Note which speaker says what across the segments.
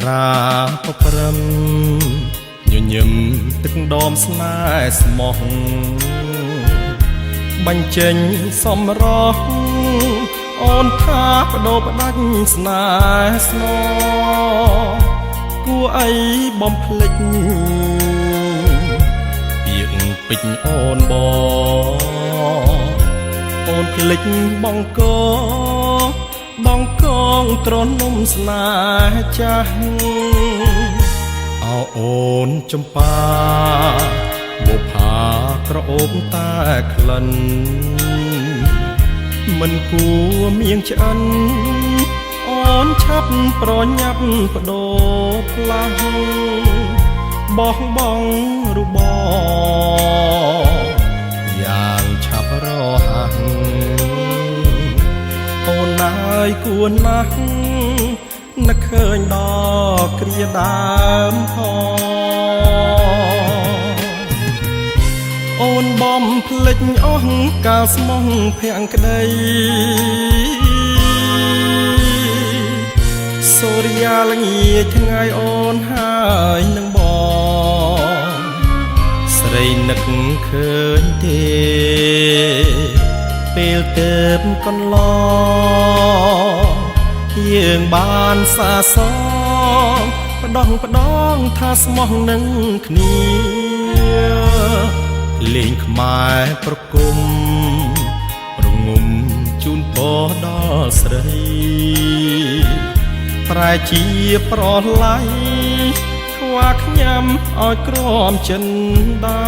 Speaker 1: រាពព្រំញញឹមទឹកដមស្នេហ៍ស្មោះបញ្ចេញសំរោះអូនថាបដូរផ្ដាច់ស្នេហ៍ស្នគួរអីបំភ្លេចពាក្យពេចន៍អូនអូនភ្លេចបងកងត្រនំស្នេហ៍ចាស់អោអូនចំបាបុផាក្រអូបតែក្លិនមិនគួរមៀងឆ្អិនអូនឆាប់ប្រញាប់បដូរផ្លាស់បោះបង់របយ៉ាងឆាប់រហ័សអូនណាយគួរណាស់នឹកឃើញដល់គ្រាដើមអូនបំភ្លេចអស់កាលស្មោះភក្តីសូរិយាល្ងាចថ្ងៃអូនហើយនឹងបងស្រីនឹកឃើញទេពេលទៅកន្លងយើងបានសាសងផ្ដងថាស្មោះនឹងគ្នាលេងខ្មែរប្រគុំរងំជូនពរដល់ស្រីប្រែជាប្រឡ័យខ្វះខ្ញាំឲ្យក្រមចិនដា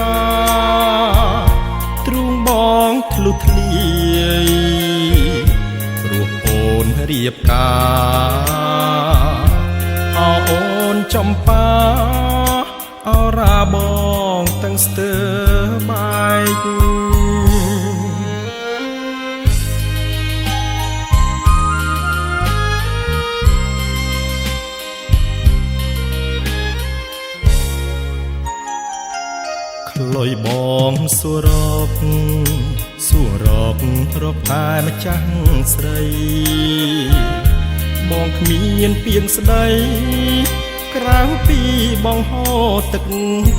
Speaker 1: ទ្រូងបងធ្លុះធ្លាយព្រោះអូនរៀបការអូនចំបាអរាបងទាំងស្ទើបែកខ្លុយបងសួររករកតែម្ចាស់ស្រីបងគ្មានពាក្យស្ដីក្រៅពីបងហូរទឹក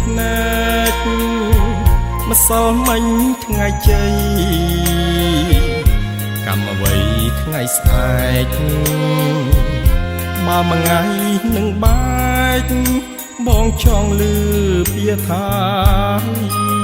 Speaker 1: ភ្នែកម្សិលមិញថ្ងៃជ័យកម្មអ្វីថ្ងៃស្អែកបើមួយថ្ងៃនឹងបែកបងចង់លឺពាក្យថា